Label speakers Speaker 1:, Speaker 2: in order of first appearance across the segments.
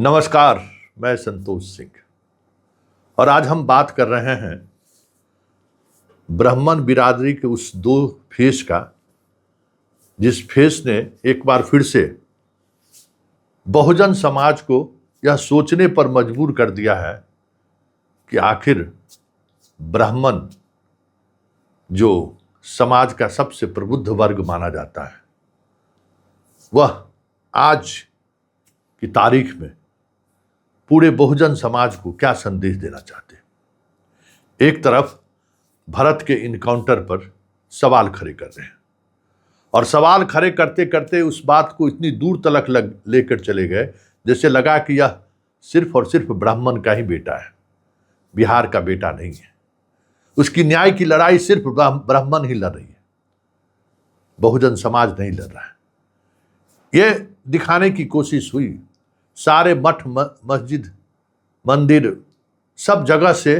Speaker 1: नमस्कार, मैं संतोष सिंह और आज हम बात कर रहे हैं ब्राह्मण बिरादरी के उस दो फेस का, जिस फेस ने एक बार फिर से बहुजन समाज को यह सोचने पर मजबूर कर दिया है कि आखिर ब्राह्मण जो समाज का सबसे प्रबुद्ध वर्ग माना जाता है, वह आज की तारीख में पूरे बहुजन समाज को क्या संदेश देना चाहते हैं। एक तरफ भरत के इनकाउंटर पर सवाल खड़े कर रहे हैं और सवाल खड़े करते करते उस बात को इतनी दूर तलक लेकर चले गए जैसे लगा कि यह सिर्फ और सिर्फ ब्राह्मण का ही बेटा है, बिहार का बेटा नहीं है। उसकी न्याय की लड़ाई सिर्फ ब्राह्मण ही लड़ रही है, बहुजन समाज नहीं लड़ रहा है। यह दिखाने की कोशिश हुई। सारे मठ मस्जिद मंदिर सब जगह से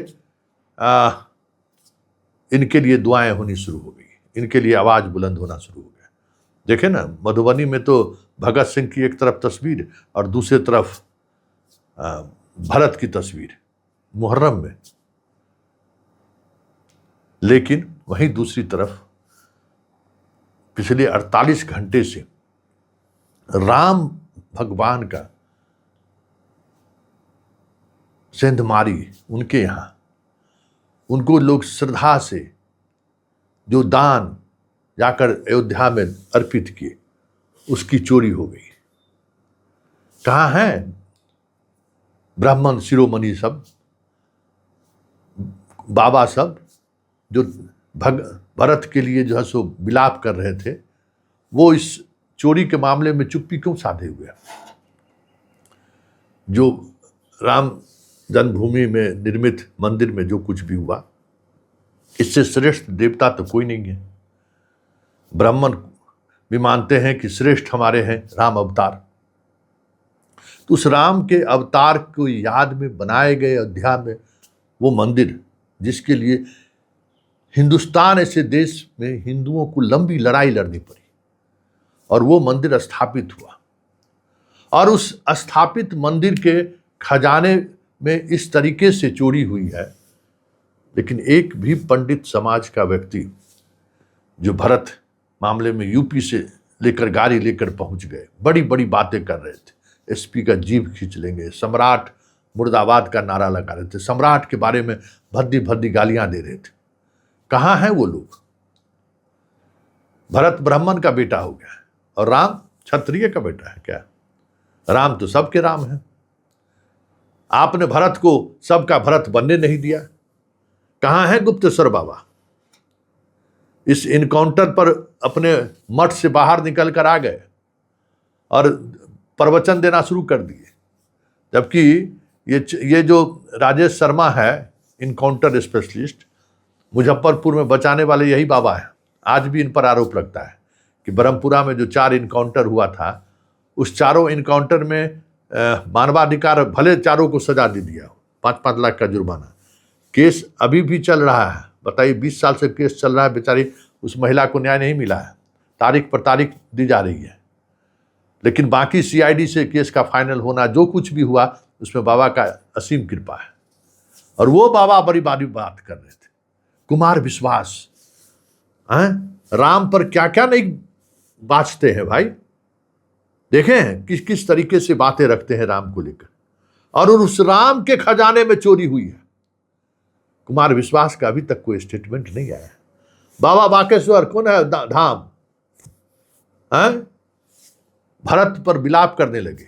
Speaker 1: इनके लिए दुआएं होनी शुरू हो गई, इनके लिए आवाज बुलंद होना शुरू हो गया। देखे ना, मधुबनी में तो भगत सिंह की एक तरफ तस्वीर और दूसरी तरफ भरत की तस्वीर मुहर्रम में, लेकिन वहीं दूसरी तरफ पिछले 48 घंटे से राम भगवान का सेंधमारी, उनके यहाँ उनको लोग श्रद्धा से जो दान जाकर अयोध्या में अर्पित किए, उसकी चोरी हो गई। कहाँ हैं ब्राह्मण शिरोमणि सब, बाबा सब, जो भरत के लिए जो है सो विलाप कर रहे थे? वो इस चोरी के मामले में चुप्पी क्यों साधे हुए? जो राम जन्मभूमि में निर्मित मंदिर में जो कुछ भी हुआ, इससे श्रेष्ठ देवता तो कोई नहीं है। ब्राह्मण भी मानते हैं कि श्रेष्ठ हमारे हैं राम अवतार। तो उस राम के अवतार को याद में बनाए गए अयोध्या में वो मंदिर, जिसके लिए हिंदुस्तान ऐसे देश में हिंदुओं को लंबी लड़ाई लड़नी पड़ी, और वो मंदिर स्थापित हुआ। और उस स्थापित मंदिर के खजाने में इस तरीके से चोरी हुई है। लेकिन एक भी पंडित समाज का व्यक्ति जो भरत मामले में यूपी से लेकर गाड़ी लेकर पहुंच गए, बड़ी बड़ी बातें कर रहे थे, एसपी का जीभ खींच लेंगे, सम्राट मुर्दाबाद का नारा लगा रहे थे, सम्राट के बारे में भद्दी भद्दी गालियां दे रहे थे। कहाँ हैं वो लोग? भरत ब्राह्मण का बेटा हो गया और राम क्षत्रिय का बेटा है क्या? राम तो सबके राम है। आपने भरत को सबका भरत बनने नहीं दिया। कहाँ है गुप्तेश्वर बाबा? इस इनकाउंटर पर अपने मठ से बाहर निकल कर आ गए और प्रवचन देना शुरू कर दिए, जबकि ये जो राजेश शर्मा है, इनकाउंटर स्पेशलिस्ट, मुजफ्फरपुर में बचाने वाले यही बाबा है। आज भी इन पर आरोप लगता है कि ब्रह्मपुरा में जो 4 इनकाउंटर हुआ था, उस चारों इनकाउंटर में मानवाधिकार भले चारों को सजा दे दिया, 5-5 लाख का जुर्माना। केस अभी भी चल रहा है। बताइए, 20 साल से केस चल रहा है, बेचारी उस महिला को न्याय नहीं मिला है। तारीख पर तारीख दी जा रही है, लेकिन बाकी सीआईडी से केस का फाइनल होना, जो कुछ भी हुआ उसमें बाबा का असीम कृपा है। और वो बाबा बड़ी बड़ी बात कर रहे थे। कुमार विश्वास राम पर क्या क्या नहीं बाँचते हैं भाई। देखे हैं किस किस तरीके से बातें रखते हैं राम को लेकर, और उस राम के खजाने में चोरी हुई है। कुमार विश्वास का अभी तक कोई स्टेटमेंट नहीं आया। बाबा बाकेश्वर कौन है? धाम भरत पर विलाप करने लगे,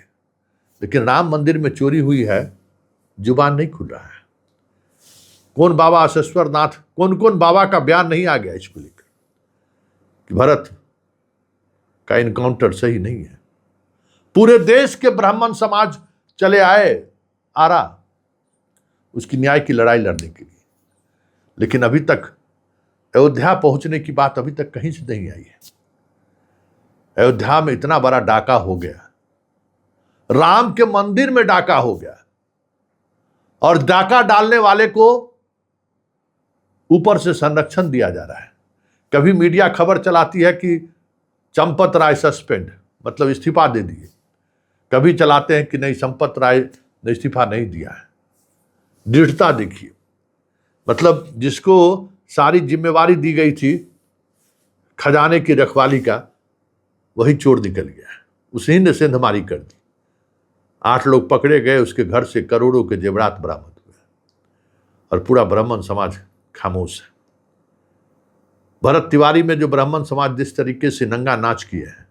Speaker 1: लेकिन राम मंदिर में चोरी हुई है, जुबान नहीं खुल रहा है। कौन बाबा अशेश्वर नाथ, कौन कौन बाबा का बयान नहीं आ गया इसको लेकर कि भरत का इनकाउंटर सही नहीं है। पूरे देश के ब्राह्मण समाज चले आए आरा उसकी न्याय की लड़ाई लड़ने के लिए, लेकिन अभी तक अयोध्या पहुंचने की बात अभी तक कहीं से नहीं आई है। अयोध्या में इतना बड़ा डाका हो गया, राम के मंदिर में डाका हो गया, और डाका डालने वाले को ऊपर से संरक्षण दिया जा रहा है। कभी मीडिया खबर चलाती है कि चंपत राय सस्पेंड, मतलब इस्तीफा दे दिए। कभी चलाते हैं कि नहीं संपत राय ने इस्तीफा नहीं दिया है। दृढ़ता देखिए, मतलब जिसको सारी जिम्मेवारी दी गई थी खजाने की रखवाली का, वही चोर निकल गया है, उसी ने सेंधमारी कर दी। 8 लोग पकड़े गए, उसके घर से करोड़ों के जेवरात बरामद हुए और पूरा ब्राह्मण समाज खामोश है। भरत तिवारी में जो ब्राह्मण समाज जिस तरीके से नंगा नाच किए हैं,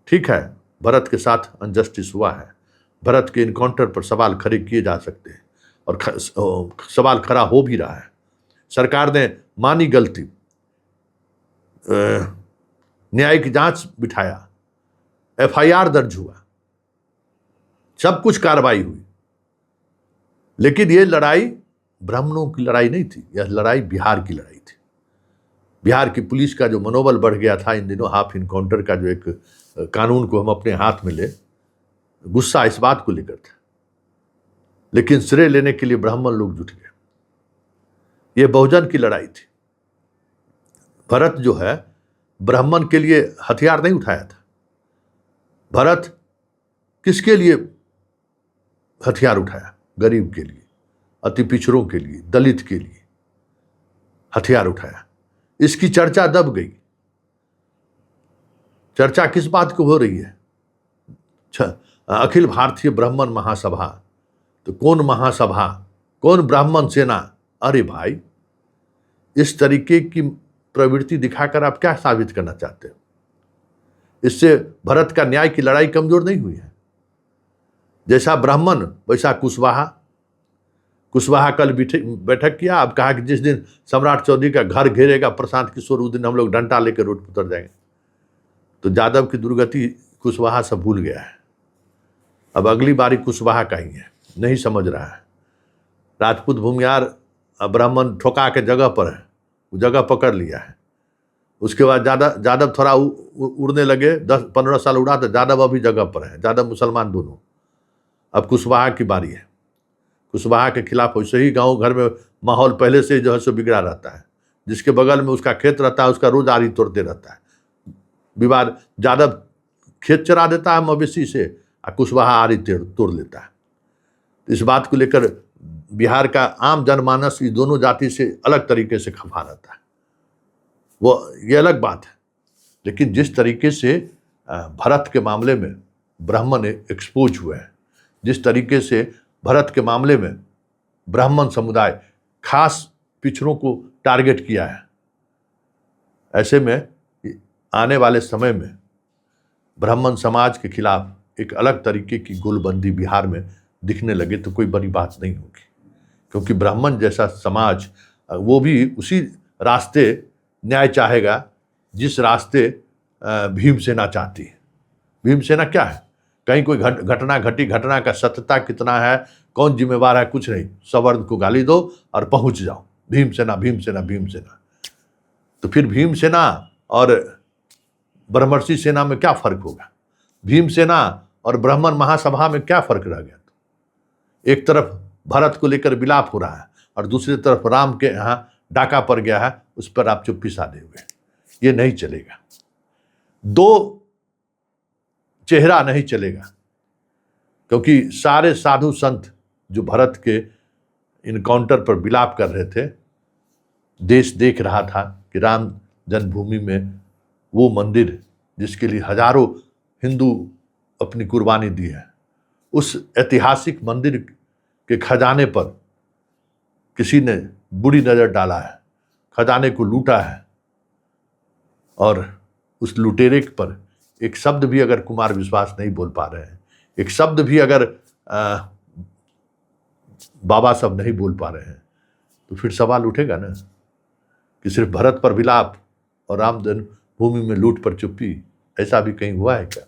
Speaker 1: ठीक है, भरत के साथ अनजस्टिस हुआ है, भरत के इनकाउंटर पर सवाल खड़े किए जा सकते हैं और सवाल खड़ा हो भी रहा है। सरकार ने मानी गलती, न्यायिक जांच बिठाया, एफआईआर दर्ज हुआ, सब कुछ कार्रवाई हुई, लेकिन ये लड़ाई ब्राह्मणों की लड़ाई नहीं थी, यह लड़ाई बिहार की लड़ाई थी। बिहार की पुलिस का जो मनोबल बढ़ गया था इन दिनों, हाफ इनकाउंटर का जो एक कानून को हम अपने हाथ में ले, गुस्सा इस बात को लेकर था, लेकिन श्रेय लेने के लिए ब्राह्मण लोग जुट गए। ये बहुजन की लड़ाई थी। भरत जो है ब्राह्मण के लिए हथियार नहीं उठाया था। भरत किसके लिए हथियार उठाया? गरीब के लिए, अति पिछड़ों के लिए, दलित के लिए हथियार उठाया। इसकी चर्चा दब गई। चर्चा किस बात को हो रही है? अखिल भारतीय ब्राह्मण महासभा, तो कौन महासभा, कौन ब्राह्मण सेना? अरे भाई, इस तरीके की प्रवृत्ति दिखाकर आप क्या साबित करना चाहते हो? इससे भरत का न्याय की लड़ाई कमजोर नहीं हुई है। जैसा ब्राह्मण वैसा कुशवाहा। कुशवाहा कल बैठक किया, अब कहा कि जिस दिन सम्राट चौधरी का घर घेरेगा प्रशांत किशोर, उस दिन हम लोग डंडा लेकर रोड पर उतर जाएंगे। तो यादव की दुर्गति कुशवाहा सब भूल गया है। अब अगली बारी कुशवाहा का ही है, नहीं समझ रहा है। राजपूत भूमियार ब्राह्मण ठोका के जगह पर है, वो जगह पकड़ लिया है। उसके बाद यादव थोड़ा उड़ने लगे, 10-15 साल उड़ा तो यादव अभी जगह पर है, यादव मुसलमान दोनों। अब कुशवाहा की बारी है। कुशवाहा के खिलाफ वैसे ही गांव घर में माहौल पहले से जो है सो बिगड़ा रहता है। जिसके बगल में उसका खेत रहता है उसका रोज आरी तोड़ते रहता है। विवाद, यादव खेत चरा देता है मवेशी से और कुशवाहा आरी तोड़ लेता है। इस बात को लेकर बिहार का आम जनमानस इस दोनों जाति से अलग तरीके से खफा रहता है, वो ये अलग बात है। लेकिन जिस तरीके से भरत के मामले में ब्राह्मण एक्सपोज हुए हैं, जिस तरीके से भरत के मामले में ब्राह्मण समुदाय खास पिछड़ों को टारगेट किया है, ऐसे में आने वाले समय में ब्राह्मण समाज के खिलाफ एक अलग तरीके की गोलबंदी बिहार में दिखने लगे तो कोई बड़ी बात नहीं होगी। क्योंकि ब्राह्मण जैसा समाज वो भी उसी रास्ते न्याय चाहेगा जिस रास्ते भीमसेना चाहती है। भीमसेना क्या है? कहीं कोई घटना घटी, घटना का सत्यता कितना है, कौन जिम्मेवार है, कुछ नहीं, सवर्ण को गाली दो और पहुंच जाओ, भीमसेना भीमसेना भीमसेना। तो फिर भीमसेना और ब्रह्मर्षि सेना में क्या फर्क होगा? भीमसेना और ब्राह्मण महासभा में क्या फर्क रह गया? तो एक तरफ भरत को लेकर विलाप हो रहा है और दूसरी तरफ राम के यहाँ डाका पड़ गया है, उस पर आप चुप्पी साधे हुए। ये नहीं चलेगा, दो चेहरा नहीं चलेगा। क्योंकि सारे साधु संत जो भरत के इनकाउंटर पर विलाप कर रहे थे, देश देख रहा था कि राम जन्मभूमि में वो मंदिर जिसके लिए हजारों हिंदू अपनी कुर्बानी दी है, उस ऐतिहासिक मंदिर के खजाने पर किसी ने बुरी नजर डाला है, खजाने को लूटा है। और उस लुटेरे पर एक शब्द भी अगर कुमार विश्वास नहीं बोल पा रहे हैं, एक शब्द भी अगर बाबा साहब नहीं बोल पा रहे हैं, तो फिर सवाल उठेगा ना कि सिर्फ भरत पर विलाप और राम जन्मभूमि में लूट पर चुप्पी, ऐसा भी कहीं हुआ है क्या?